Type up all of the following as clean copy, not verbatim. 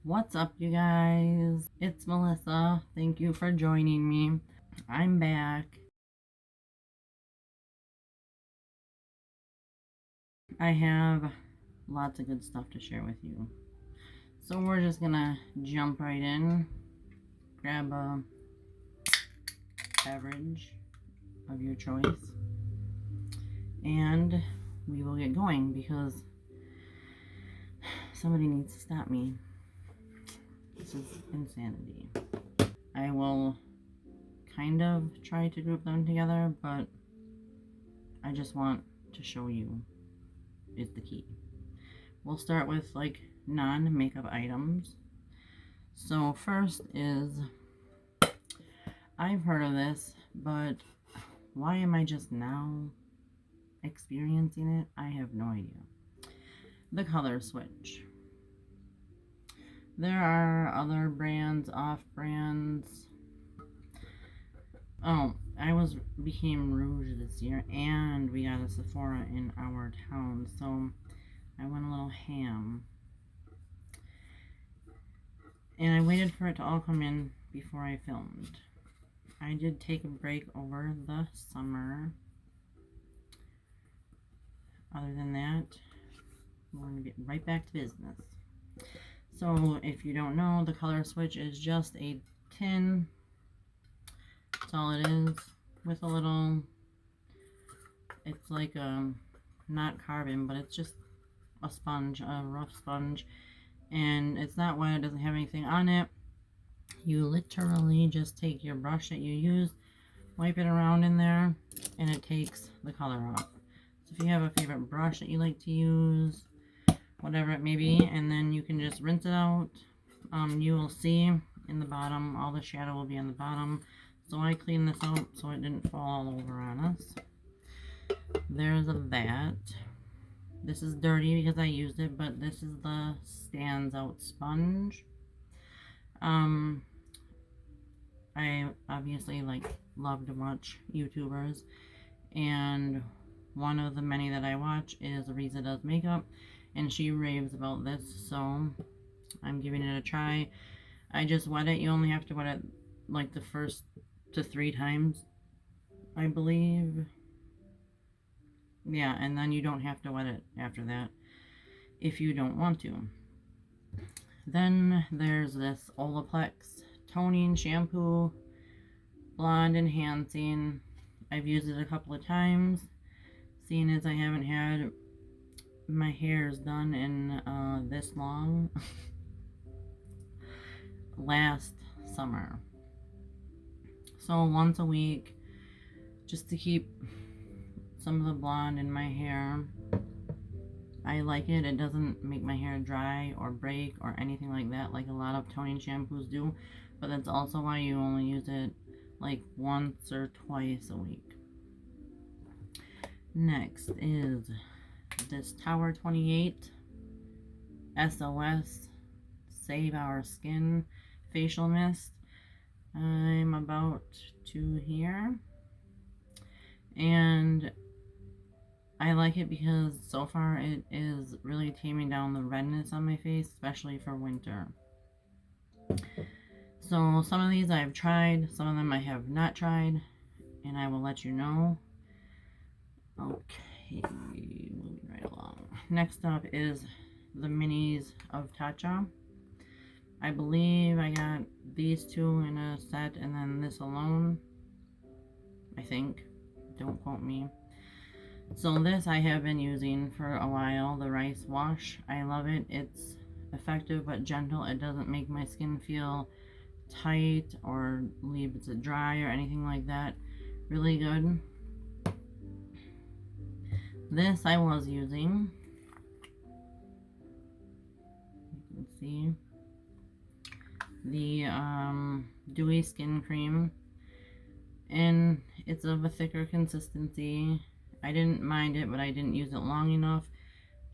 What's up, you guys? It's Melissa. Thank you for joining me. I'm back. I have lots of good stuff to share with you. So we're just gonna jump right in. Grab a beverage of your choice. And we will get going because somebody needs to stop me. This is insanity. I will kind of try to group them together, but I just want to show you is the key. We'll start with like non-makeup items. So first is, I've heard of this, but why am I just now experiencing it? I have no idea. The color switch. There are other brands, off brands. Oh, I became Rouge this year, and we got a Sephora in our town, so I went a little ham. And I waited for it to all come in before I filmed. I did take a break over the summer. Other than that, we're going to get right back to business. So, if you don't know, the color switch is just a tin. That's all it is. With a little, it's like not carbon, but it's just a sponge, a rough sponge. And it's not wet, it doesn't have anything on it. You literally just take your brush that you use, wipe it around in there, and it takes the color off. So if you have a favorite brush that you like to use, whatever it may be, and then you can just rinse it out. You will see in the bottom, all the shadow will be on the bottom. So I cleaned this out so it didn't fall all over on us. There's that. This is dirty because I used it, but this is the stands out sponge. I obviously love to watch YouTubers, and one of the many that I watch is Riza Does Makeup, and she raves about this, so I'm giving it a try. I just wet it. You only have to wet it like the first to 3 times, I believe. Yeah, and then you don't have to wet it after that if you don't want to. Then there's this Olaplex toning shampoo, blonde enhancing. I've used it a couple of times, seeing as I haven't had my hairs done in this long. Last summer. So once a week, just to keep some of the blonde in my hair. I like it. It doesn't make my hair dry or break or anything like that, like a lot of toning shampoos do. But that's also why you only use it like once or twice a week. Next is this Tower 28 SOS Save Our Skin Facial Mist. I'm about to here. And I like it because so far it is really taming down the redness on my face, especially for winter. So some of these I've tried, some of them I have not tried, and I will let you know. Okay, moving right along. Next up is the minis of Tatcha. I believe I got these 2 in a set and then this alone, I think. Don't quote me. So this I have been using for a while, the rice wash. I love it. It's effective but gentle. It doesn't make my skin feel tight or leaves it dry or anything like that. Really good. This I was using. You can see the Dewy skin cream, and it's of a thicker consistency. I didn't mind it, but I didn't use it long enough,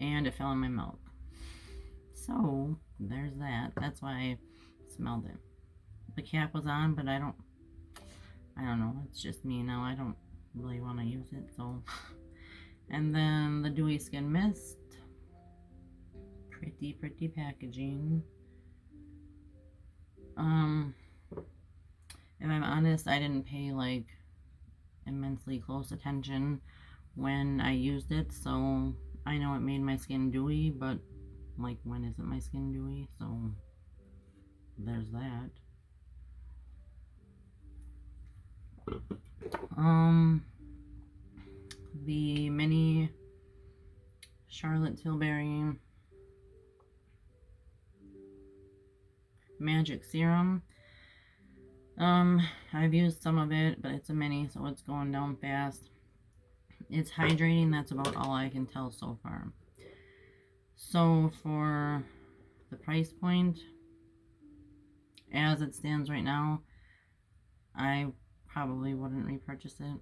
and it fell in my mouth. So there's that. That's why I smelled it. The cap was on, but I don't know. It's just me now. I don't really want to use it. So, and then the Dewy Skin Mist. Pretty packaging. honest, I didn't pay like immensely close attention when I used it, so I know it made my skin dewy, but like, when isn't my skin dewy? So there's that. The mini Charlotte Tilbury Magic Serum. I've used some of it, but it's a mini, so it's going down fast. It's hydrating, that's about all I can tell so far. So for the price point, as it stands right now, I probably wouldn't repurchase it.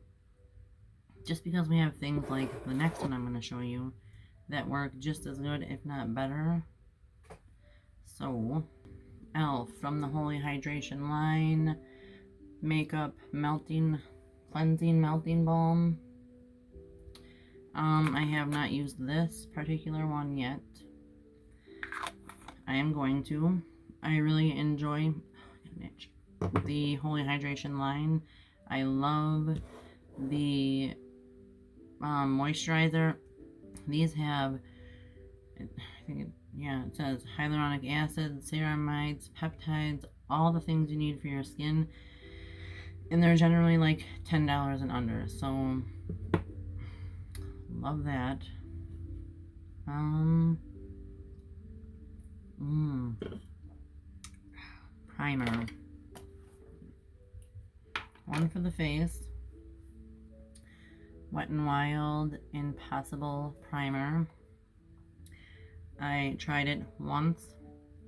Just because we have things like the next one I'm going to show you that work just as good, if not better. So, e.l.f. from the Holy Hydration line, Makeup Cleansing Melting Balm. I have not used this particular one yet. I am going to. I really enjoy the Holy Hydration line. I love the moisturizer. These have, I think it says hyaluronic acid, ceramides, peptides, all the things you need for your skin. And they're generally like $10 and under. So, love that. Primer. One for the face. Wet n Wild Impossible Primer. I tried it once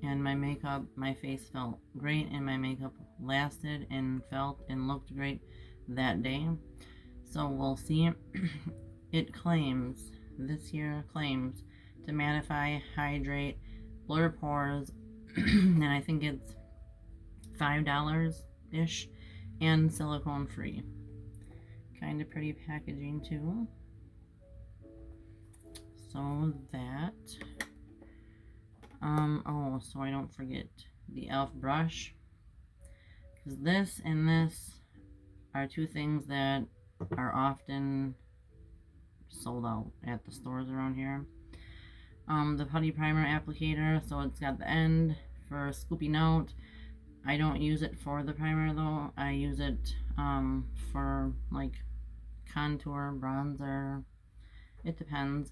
and my face felt great, and my makeup lasted and felt and looked great that day. So we'll see. It claims, this year claims, to mattify, hydrate, blur pores, and I think it's $5-ish, and silicone free. Kind of pretty packaging too. So that. Oh, so I don't forget the e.l.f. brush. Because this and this are two things that are often sold out at the stores around here. The Putty Primer Applicator, so it's got the end for scooping out. I don't use it for the primer though. I use it for like contour, bronzer. It depends.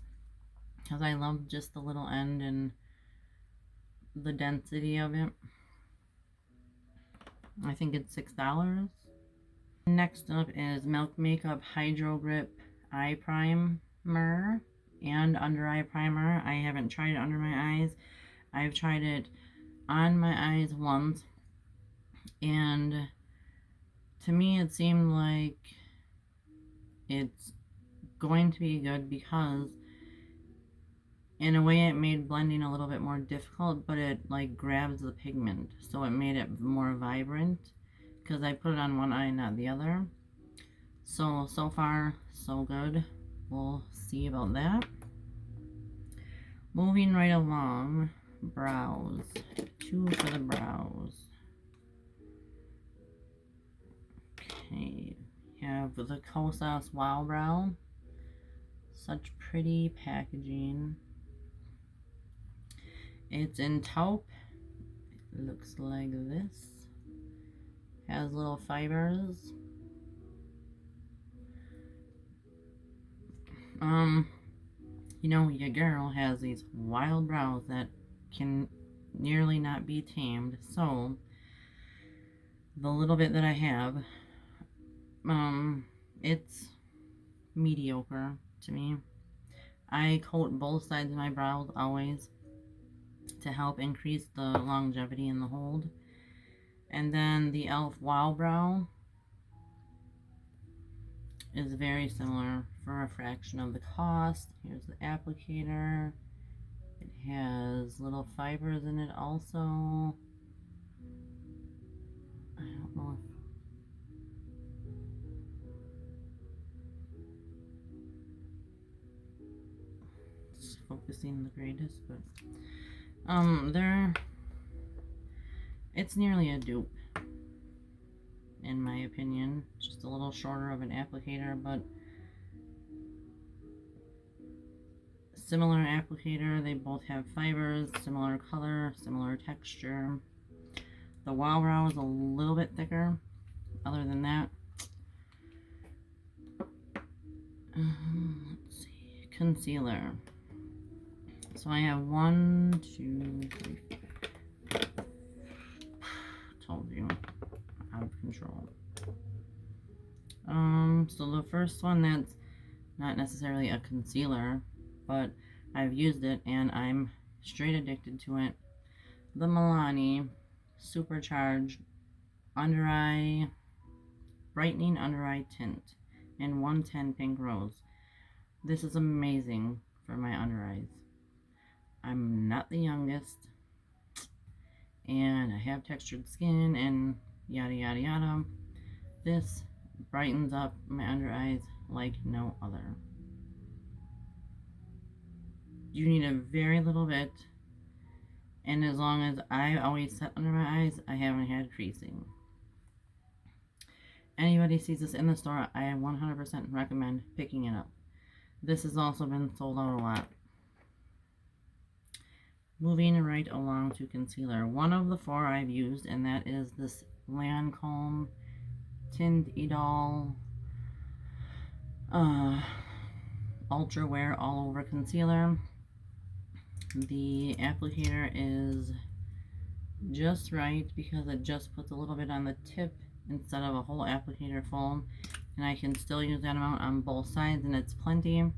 Because I love just the little end and the density of it. I think it's $6. Next up is Milk Makeup Hydro Grip Eye Primer and Under Eye Primer. I haven't tried it under my eyes. I've tried it on my eyes once, and to me it seemed like it's going to be good because in a way it made blending a little bit more difficult, but it like grabs the pigment, so it made it more vibrant because I put it on one eye, not the other. So far so good. We'll see about that. Moving right along, brows. 2 for the brows. Okay, we have the Kosas Wow Brow. Such pretty packaging. It's in taupe. It looks like this. Has little fibers. You know, your girl has these wild brows that can nearly not be tamed. So, the little bit that I have, it's mediocre to me. I coat both sides of my brows always to help increase the longevity and the hold. And then the e.l.f. Wow Brow is very similar for a fraction of the cost. Here's the applicator. It has little fibers in it also. I don't know if it's focusing the greatest, but it's nearly a dupe. in my opinion. Just a little shorter of an applicator, but similar applicator. They both have fibers, similar color, similar texture. The Wow Brow is a little bit thicker. Other than that, let's see, concealer. So I have 1, 2, 3, 4. Told you, out of control. So the first one, that's not necessarily a concealer, but I've used it and I'm straight addicted to it. The Milani Supercharged Under Eye Brightening Under Eye Tint in 110 Pink Rose. This is amazing for my under eyes. I'm not the youngest, and I have textured skin, and yada yada yada. This brightens up my under eyes like no other. You need a very little bit, and as long as I always set under my eyes, I haven't had creasing. Anybody sees this in the store, I 100% recommend picking it up. This has also been sold out a lot. Moving right along to concealer. One of the 4 I've used, and that is this Lancome Tint Idol Ultra Wear All Over Concealer. The applicator is just right because it just puts a little bit on the tip instead of a whole applicator full, and I can still use that amount on both sides, and it's plenty.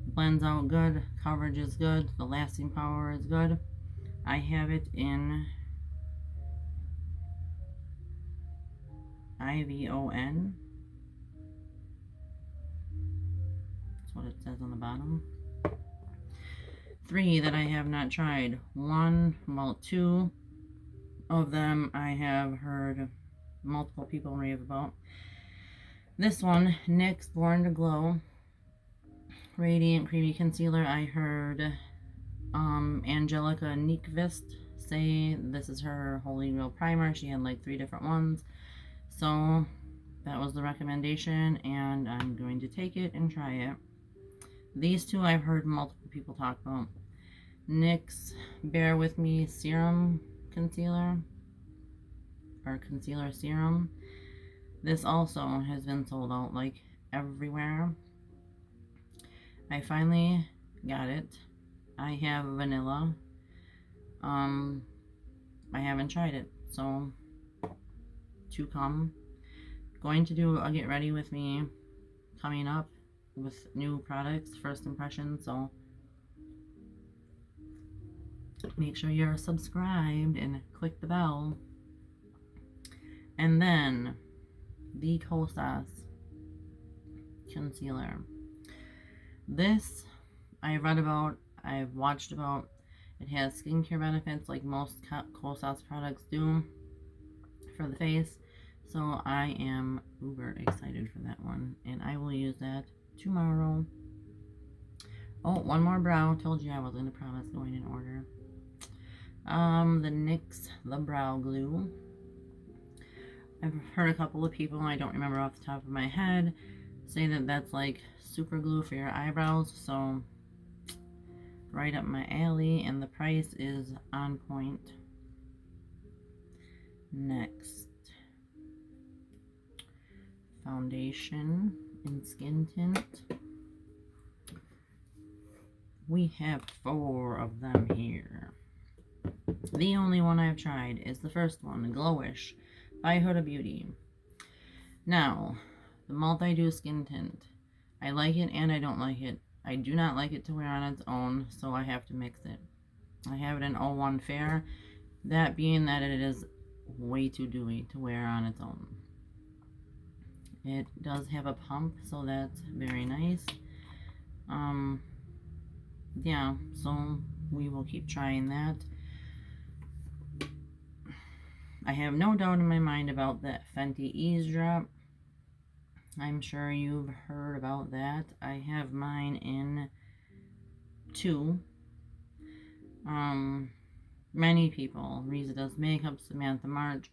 Blends out good, coverage is good, the lasting power is good. I have it in IVON. That's what it says on the bottom. 3 that I have not tried. 2 of them I have heard multiple people rave about. This one, NYX Born to Glow Radiant Creamy Concealer. I heard Angelica Nyqvist say this is her Holy Grail primer. She had like 3 different ones. So that was the recommendation, and I'm going to take it and try it. These 2 I've heard multiple people talk about. NYX Bear with Me Serum Concealer, or Concealer Serum. This also has been sold out like everywhere. I finally got it. I have vanilla. I haven't tried it, so to come. Going to do a get ready with me coming up with new products, first impressions, so make sure you're subscribed and click the bell. And then the Kosas concealer. This I've read about, I've watched about. It has skincare benefits like most Kosas products do for the face. So I am uber excited for that one, and I will use that tomorrow. Oh, one more brow. Told you I was going to promise going in order. The NYX The Brow Glue. I've heard a couple of people, I don't remember off the top of my head, say that that's like super glue for your eyebrows. So right up my alley, and the price is on point. Next, foundation and skin tint. We have 4 of them here. The only one I've tried is the first one, Glowish by Huda Beauty. Now, the Multi-Dew Skin Tint. I like it and I don't like it. I do not like it to wear on its own, so I have to mix it. I have it in 01 Fair, that being that it is way too dewy to wear on its own. It does have a pump, so that's very nice. Yeah, so we will keep trying that. I have no doubt in my mind about that Fenty Ease Drop. I'm sure you've heard about that. I have mine in 2. Many people, Reza Does Makeup, Samantha March,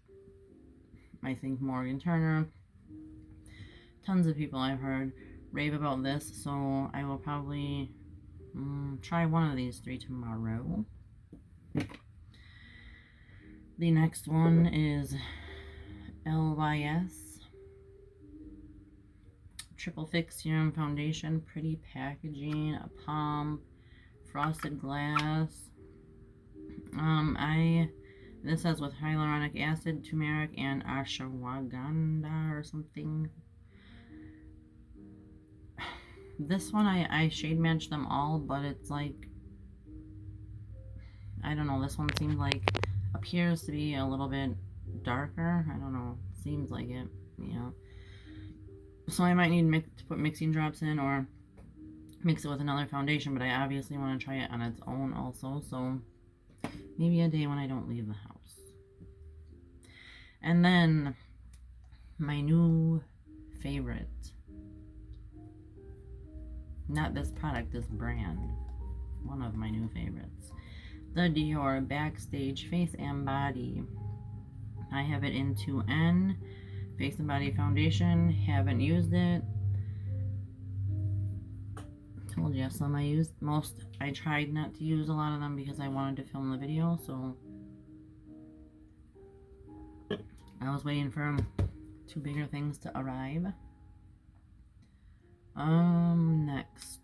I think Morgan Turner. Tons of people I've heard rave about this, so I will probably try one of these 3 tomorrow. The next one is LYS Triple Fix Serum Foundation. Pretty packaging, a palm, frosted glass. This says with hyaluronic acid, turmeric, and ashwagandha or something. This one, I shade matched them all, but it's like, I don't know, this one seems like, appears to be a little bit darker. I don't know, seems like it, yeah. So I might need to put mixing drops in or mix it with another foundation, but I obviously want to try it on its own also, so maybe a day when I don't leave the house. And then my new favorite, not this product, this brand, one of my new favorites, the Dior Backstage Face and Body. I have it in 2N Face and Body Foundation. Haven't used it. Told you some I used. Most I tried not to use a lot of them because I wanted to film the video, so I was waiting for 2 bigger things to arrive. Next,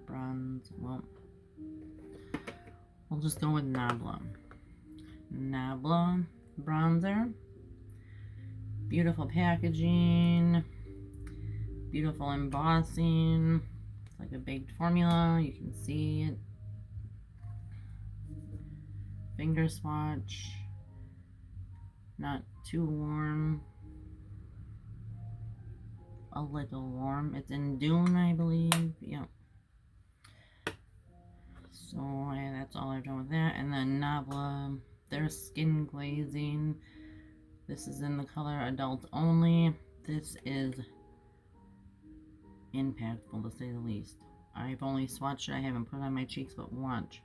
bronze. Well, we'll just go with Nabla bronzer. Beautiful packaging, beautiful embossing. It's like a baked formula, you can see it. Finger swatch, not too warm, a little warm. It's in Dune, I believe. Yep. So that's all I've done with that. And then Nabla, their skin glazing. This is in the color Adult Only. This is impactful, to say the least. I've only swatched it. I haven't put it on my cheeks, but watch.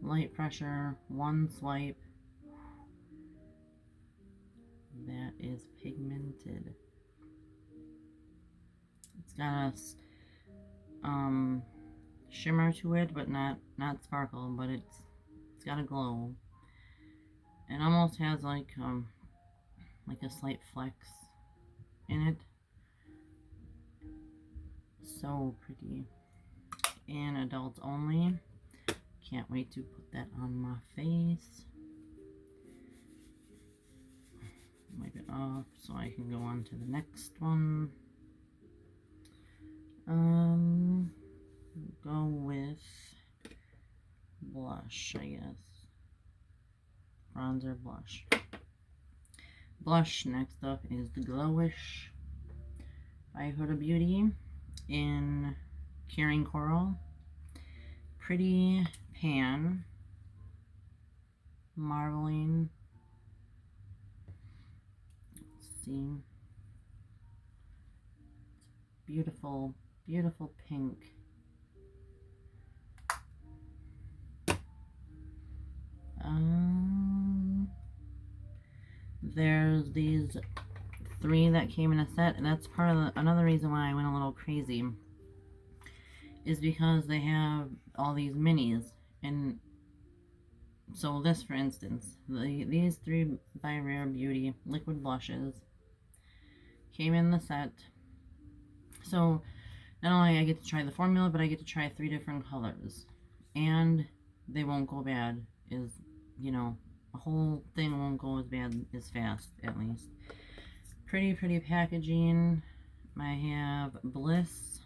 Light pressure, 1 swipe. That is pigmented. It's got a shimmer to it, but not sparkle, but it's got a glow. It almost has like a slight flex in it. So pretty. And Adults Only. Can't wait to put that on my face. Wipe it off so I can go on to the next one. Go with blush, I guess. Bronzer blush. Blush next up is the Glowish by Huda Beauty in Curing Coral. Pretty pan. Marbling. Let's see. Beautiful, beautiful pink. There's these 3 that came in a set, and that's part of another reason why I went a little crazy, is because they have all these minis. And so this, for instance, these 3 by Rare Beauty liquid blushes came in the set. So not only I get to try the formula, but I get to try 3 different colors, and they won't go bad. Is, you know, a whole thing won't go as bad as fast, at least. Pretty packaging. I have Bliss.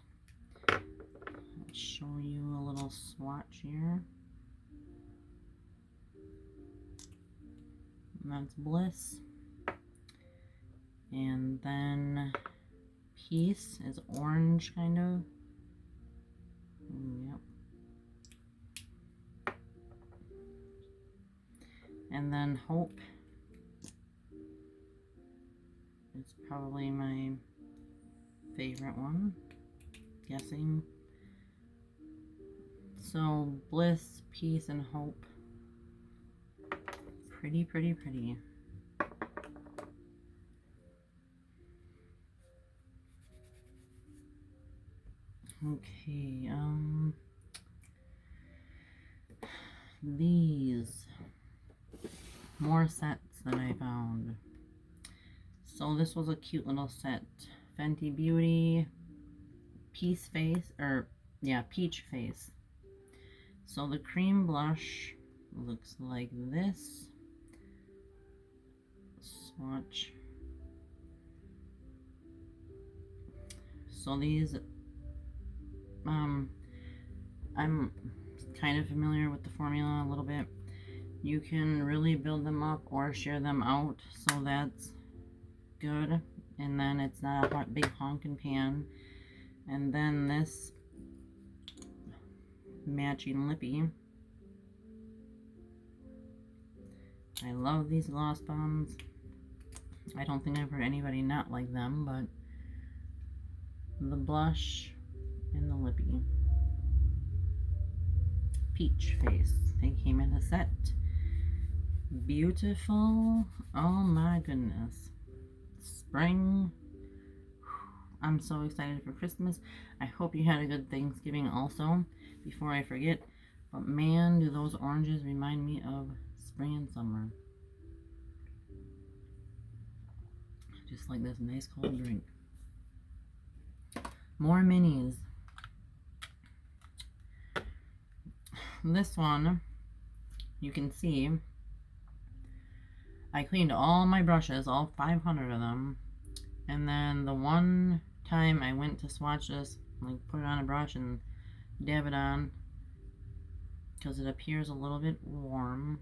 I'll show you a little swatch here. And that's Bliss. And then Peace is orange, kind of. Yep. And then Hope is probably my favorite one, guessing. So Bliss, Peace, and Hope Pretty, pretty, pretty. Okay, these more sets that I found. So this was a cute little set. Fenty Beauty Peach Face. So the cream blush looks like this. Swatch. So these, I'm kind of familiar with the formula a little bit. You can really build them up or share them out, so that's good. And then it's not a big honking pan. And then this matching lippy. I love these gloss bombs. I don't think I've heard anybody not like them, but the blush and the lippy. Peach Face. They came in a set. Beautiful. Oh my goodness. Spring. I'm so excited for Christmas. I hope you had a good Thanksgiving also, before I forget. But man, do those oranges remind me of spring and summer. Just like this nice cold drink. More minis. This one, you can see, I cleaned all my brushes, all 500 of them. And then the one time I went to swatch this, like put it on a brush and dab it on, because it appears a little bit warm.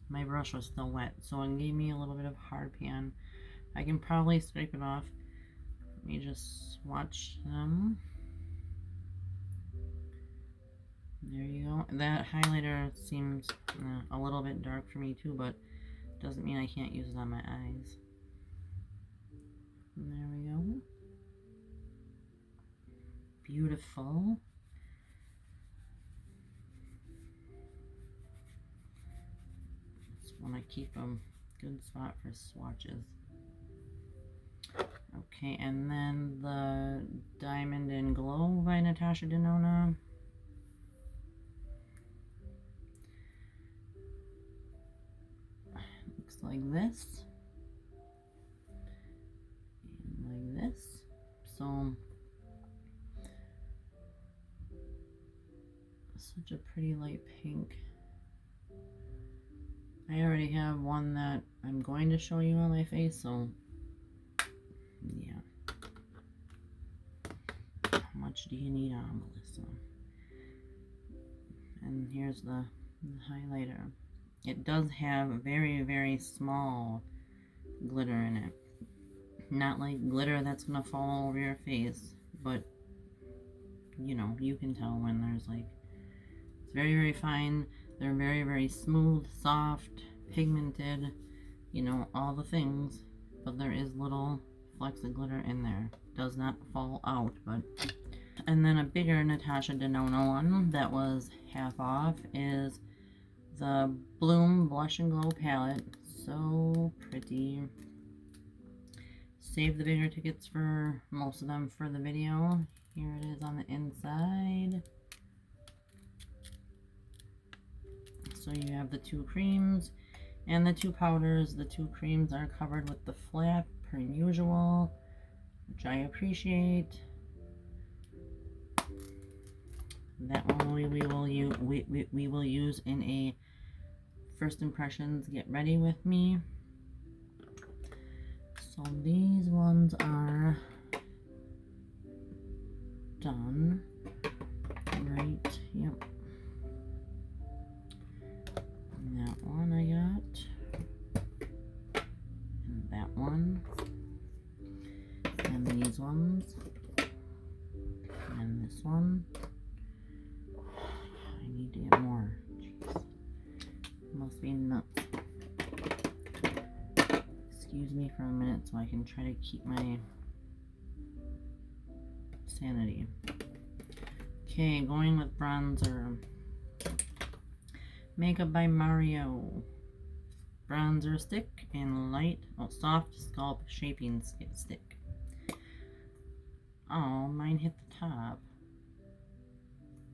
My brush was still wet, so it gave me a little bit of hard pan. I can probably scrape it off. Let me just swatch them. There you go. That highlighter seems a little bit dark for me too, but doesn't mean I can't use it on my eyes. And there we go. Beautiful. Just want to keep a good spot for swatches. Okay, and then the Diamond and Glow by Natasha Denona. Looks like this. And like this. So, such a pretty light pink. I already have one that I'm going to show you on my face, so yeah. How much do you need on, Melissa? And here's the highlighter. It does have very, very small glitter in it. Not like glitter that's gonna fall over your face, but you know, you can tell when there's like, it's very, very fine. They're very, very smooth, soft, pigmented, you know, all the things, but there is little flecks of glitter in there. Does not fall out, but. And then a bigger Natasha Denona one that was half off is the Bloom Blush and Glow palette. So pretty. Save the bigger tickets for most of them for the video. Here it is on the inside. So you have the two creams and the two powders. The two creams are covered with the flap per usual, which I appreciate. That one we will use in a first impressions get ready with me. So these ones are done. Right, yep. And that one I got. And that one. And these ones. And this one. I need to get more. Jeez. Must be nuts. Excuse me for a minute so I can try to keep my sanity. Okay, going with bronzer. Makeup by Mario. bronzer stick and soft scalp shaping stick. Oh, mine hit the top.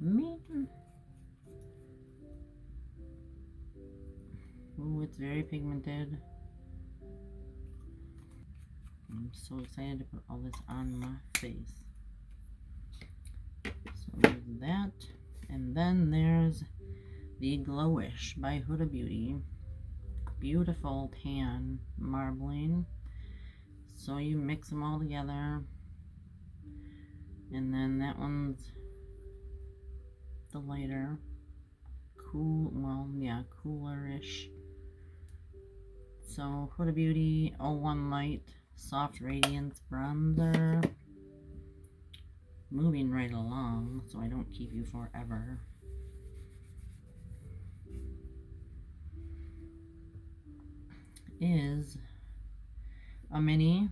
Man. Ooh, it's very pigmented. I'm so excited to put all this on my face. So there's that. And then there's the Glowish by Huda Beauty. Beautiful tan marbling. So you mix them all together. And then that one's the lighter. Cool, well, yeah, cooler-ish. So Huda Beauty 01 Light Soft Radiance Bronzer. Moving right along so I don't keep you forever. Is a mini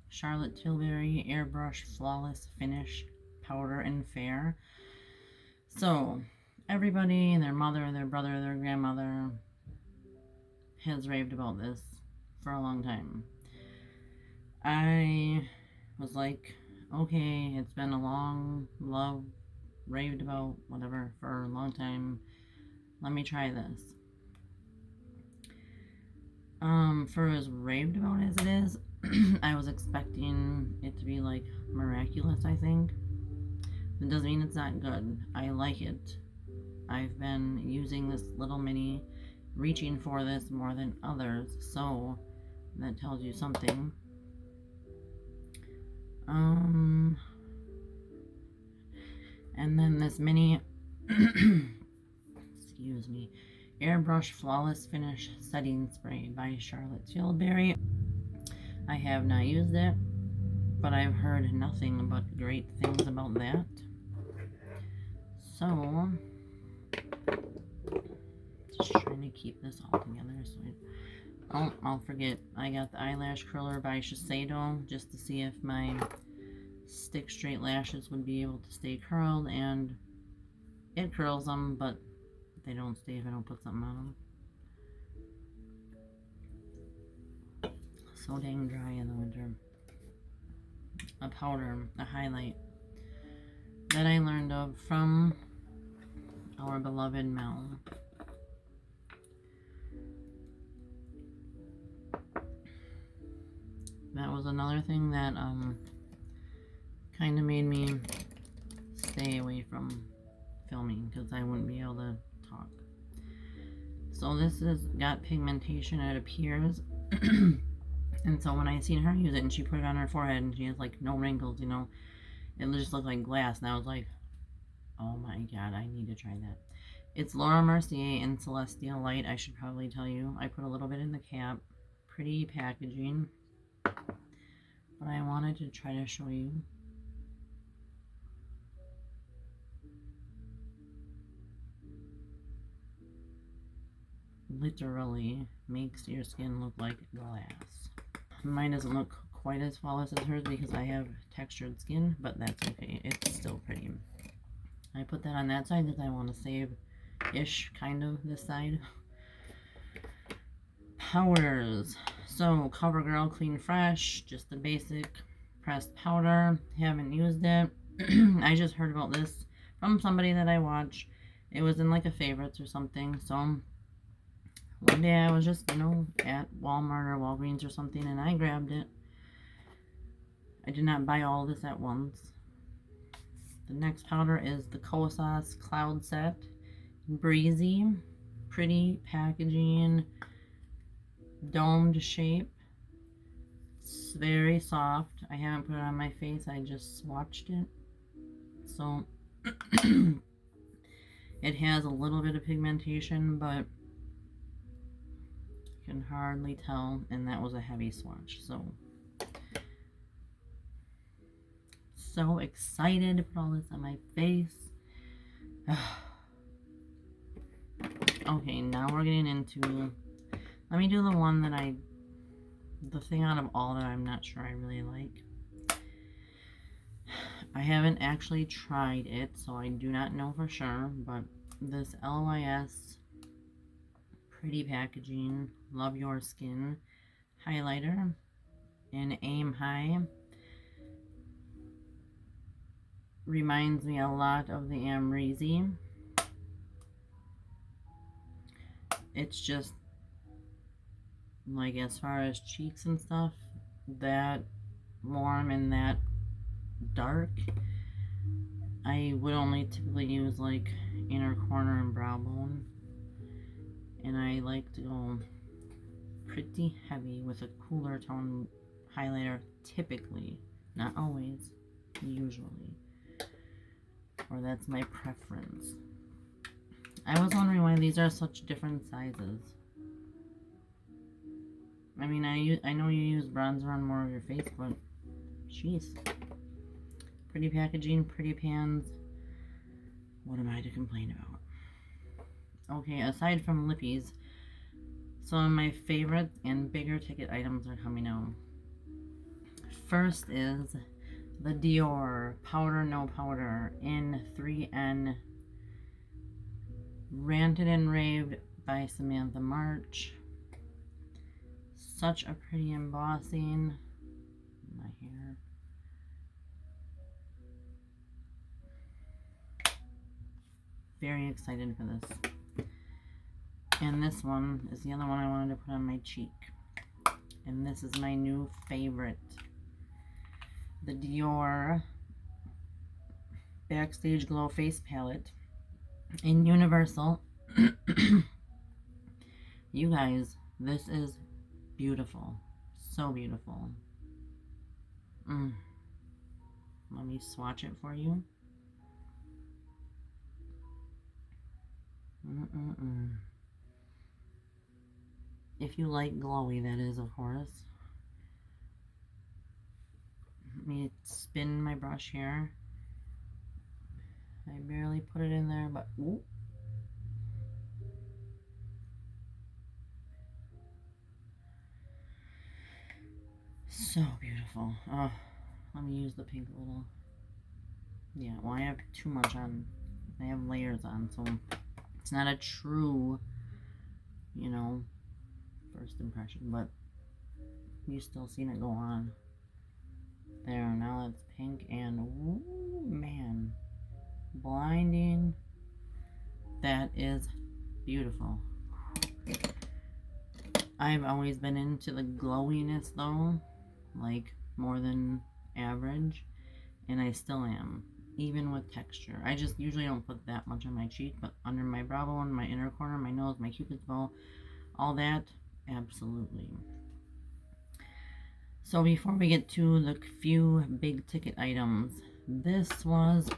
Charlotte Tilbury Airbrush Flawless Finish Powder and Fair. So everybody, their mother, their brother, their grandmother has raved about this for a long time. I was like, okay, it's been a long, raved about, whatever, for a long time. Let me try this. For as raved about as it is, I was expecting it to be like miraculous, I think. It doesn't mean it's not good. I like it. I've been using this little mini, reaching for this more than others, so that tells you something. And then this mini, excuse me, Airbrush Flawless Finish Setting Spray by Charlotte Tilbury. I have not used it, but I've heard nothing but great things about that. So, just trying to keep this all together. So I'll forget. I got the Eyelash Curler by Shiseido just to see if my stick straight lashes would be able to stay curled, and it curls them, but they don't stay if I don't put something on them. So dang dry in the winter. A powder, a highlight that I learned of from our beloved Mel. That was another thing that kind of made me stay away from filming because I wouldn't be able to talk. So this has got pigmentation, it appears. And so when I seen her use it and she put it on her forehead and she has like no wrinkles, you know, it just looked like glass, and I was like, oh my god, I need to try that. It's Laura Mercier in Celestial Light. I should probably tell you, I put a little bit in the cap. Pretty packaging, but I wanted to try to show you. Literally makes your skin look like glass. Mine doesn't look quite as flawless as hers because I have textured skin, but that's okay. It's still pretty. I put that on that side because I want to save-ish, kind of, this side. Powders. So, CoverGirl Clean Fresh, just the basic pressed powder. Haven't used it. I just heard about this from somebody that I watch. It was in like a favorites or something, so one day I was just, you know, at Walmart or Walgreens or something, and I grabbed it. I did not buy all this at once. The next powder is the Kosas Cloud Set. Breezy. Pretty packaging. Domed shape. It's very soft. I haven't put it on my face. I just swatched it. So, it has a little bit of pigmentation, but you can hardly tell, and that was a heavy swatch. So excited to put all this on my face. Okay, now we're getting into, let me do the one that the thing out of all that I'm not sure I really like. I haven't actually tried it, so I do not know for sure, but this LYS Pretty packaging. Love Your Skin highlighter in Aim High. Reminds me a lot of the Amrezy. It's just like, as far as cheeks and stuff, that warm and that dark. I would only typically use like inner corner and brow bone, and I like to go pretty heavy with a cooler tone highlighter, typically, not always, usually, or that's my preference. I was wondering why these are such different sizes. I mean, I know you use bronzer on more of your face, but jeez. Pretty packaging, pretty pans. What am I to complain about? Okay, aside from lippies, some of my favorite and bigger ticket items are coming out. First is the Dior Powder No Powder in 3N. Ranted and Raved by Samantha March. Such a pretty embossing. My hair. Very excited for this. And this one is the other one I wanted to put on my cheek. And this is my new favorite. The Dior Backstage Glow Face Palette in Universal. You guys, this is beautiful. So beautiful. Let me swatch it for you. If you like glowy, that is, of course. Let me spin my brush here. I barely put it in there, but ooh. So beautiful. Oh, let me use the pink a little. Yeah, well, I have too much on. I have layers on, so it's not a true, you know, first impression, but you still seen it go on. There, now it's pink, and ooh, man, blinding. That is beautiful. I've always been into the glowiness though, like more than average, and I still am, even with texture. I just usually don't put that much on my cheek, but under my brow bone, my inner corner, my nose, my cupid's bow, all that, absolutely. So before we get to the few big ticket items, this was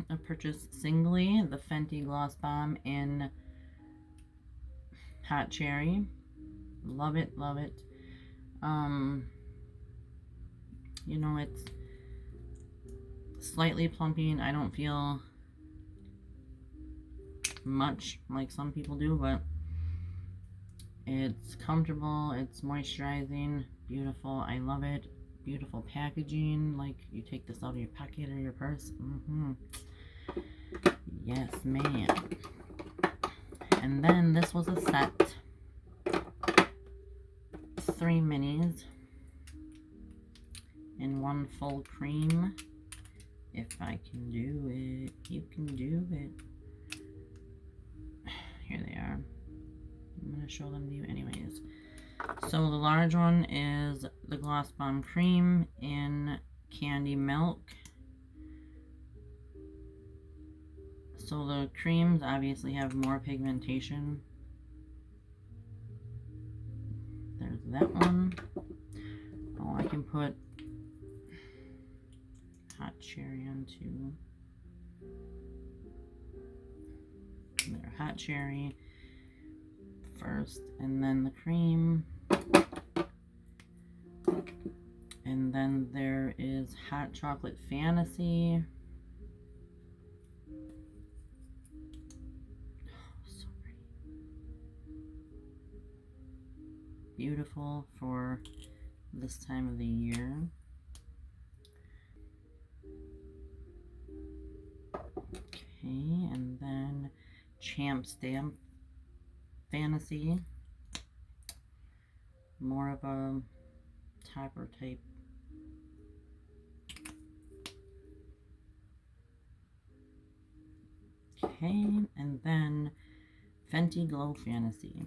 a purchase singly, the Fenty Gloss Bomb in Hot Cherry. Love it, love it. You know, it's slightly plumping. I don't feel much like some people do, but it's comfortable, it's moisturizing, beautiful. I love it. Beautiful packaging, like you take this out of your pocket or your purse. Yes, ma'am. And then this was a set. 3 minis in 1 full cream. If I can do it, you can do it. Here they are. I'm going to show them to you anyways. So the large one is the Gloss Bomb Cream in Candy Milk. So the creams obviously have more pigmentation. There's that one. Oh, I can put Hot Cherry on too. There, Hot Cherry first, and then the cream. And then there is Hot Chocolate Fantasy. So pretty. Beautiful for this time of the year. Okay, and then Champ Stamp Fantasy. More of a topper type. Okay, and then Fenty Glow Fantasy.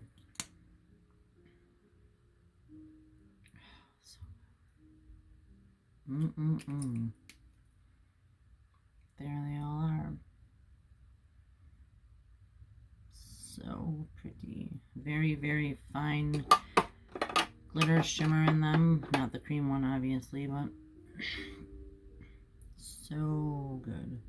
There they all are. So pretty. Very, very fine glitter shimmer in them. Not the cream one, obviously, but so good.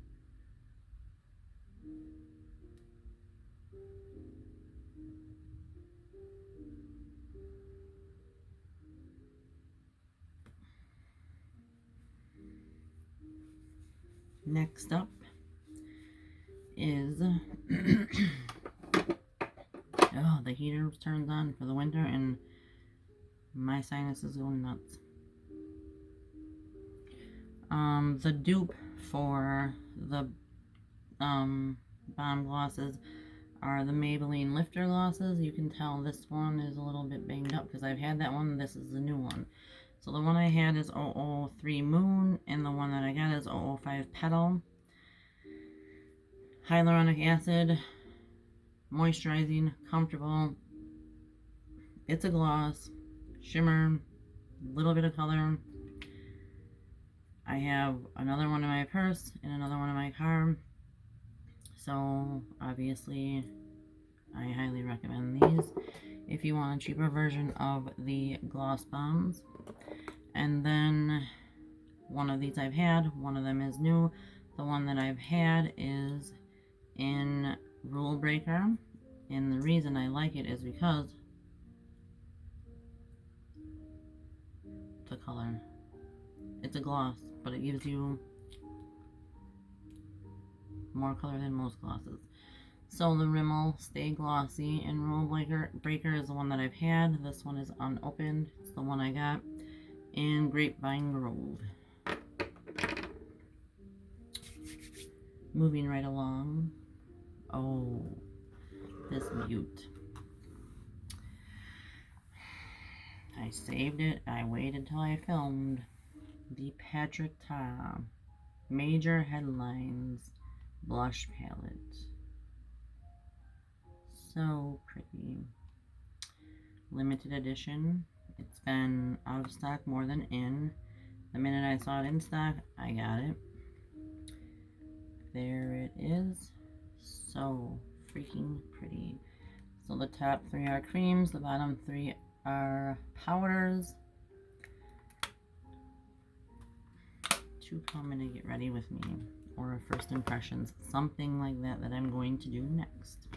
Next up is oh, the heater turns on for the winter and my sinuses go nuts. The dupe for the balm glosses are the Maybelline Lifter glosses. You can tell this one is a little bit banged up because I've had that one. This is the new one. So the one I had is 003 Moon, and the one that I got is 005 Petal. Hyaluronic acid, moisturizing, comfortable. It's a gloss, shimmer, little bit of color. I have another one in my purse and another one in my car. So obviously I highly recommend these if you want a cheaper version of the gloss bombs. And then one of these I've had, one of them is new. The one that I've had is in Rule Breaker, and the reason I like it is because the color. It's a gloss, but it gives you more color than most glosses. So the Rimmel Stay Glossy in Rule Breaker is the one that I've had. This one is unopened. It's the one I got in Grapevine Grove. Moving right along. Oh, this beaut. I saved it. I waited till I filmed. The Patrick Ta Major Headlines Blush Palette. So pretty. Limited edition. It's been out of stock more than in. The minute I saw it in stock, I got it. There it is. So freaking pretty. So the top three are creams, the bottom three are powders. To come in and get ready with me, or a first impressions, something like that I'm going to do next.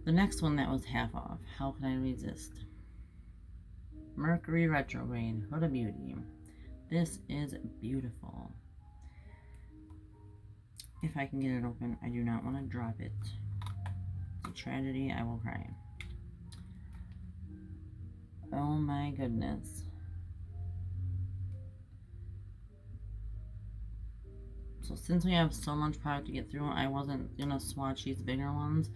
The next one that was half off, how can I resist? Mercury Retrograde Huda Beauty. This is beautiful. If I can get it open, I do not want to drop it. It's a tragedy, I will cry. Oh my goodness. So since we have so much product to get through, I wasn't going to swatch these bigger ones.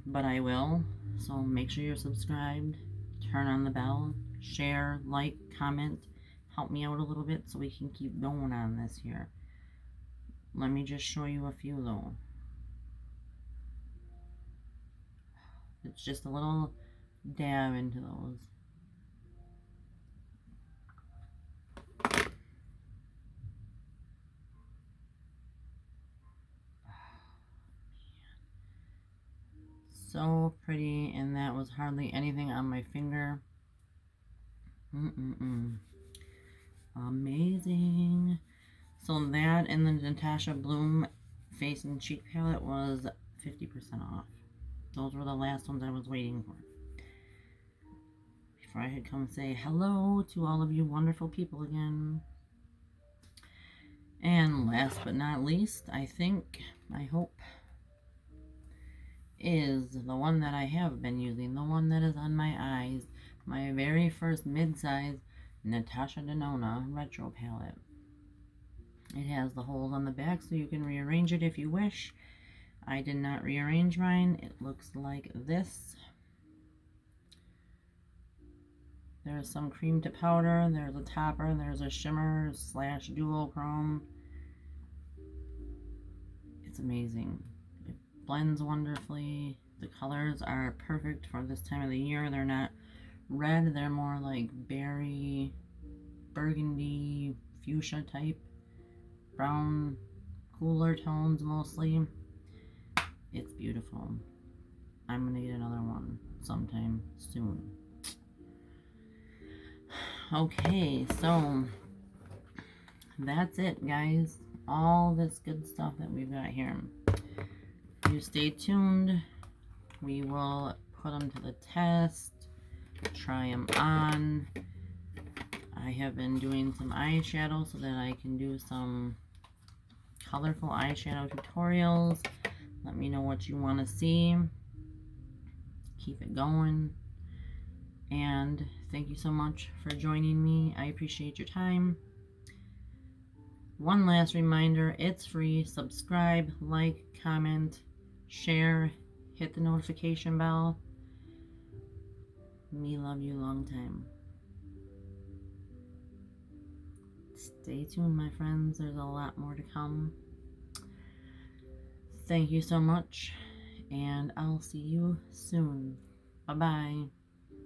But I will. So make sure you're subscribed. Turn on the bell. Share, like, comment. Help me out a little bit so we can keep going on this here. Let me just show you a few though. It's just a little dab into those. So pretty, and that was hardly anything on my finger. Amazing. So that and the Natasha Bloom Face and Cheek Palette was 50% off. Those were the last ones I was waiting for. Before I had come say hello to all of you wonderful people again. And last but not least, I hope, is the one that I have been using. The one that is on my eyes. My very first mid-size Natasha Denona Retro Palette. It has the holes on the back so you can rearrange it if you wish. I did not rearrange mine. It looks like this. There's some cream to powder, there's a topper, there's a shimmer slash duochrome. It's amazing. It blends wonderfully. The colors are perfect for this time of the year. They're not red, they're more like berry, burgundy, fuchsia type, brown, cooler tones mostly. It's beautiful. I'm gonna get another one sometime soon. Okay, so that's it, guys. All this good stuff that we've got here. You stay tuned. We will put them to the test, try them on. I have been doing some eyeshadow so that I can do some colorful eyeshadow tutorials. Let me know what you want to see. Keep it going. And thank you so much for joining me. I appreciate your time. One last reminder, it's free. Subscribe, like, comment, share, hit the notification bell. Me love you long time. Stay tuned, my friends. There's a lot more to come. Thank you so much, and I'll see you soon. Bye-bye.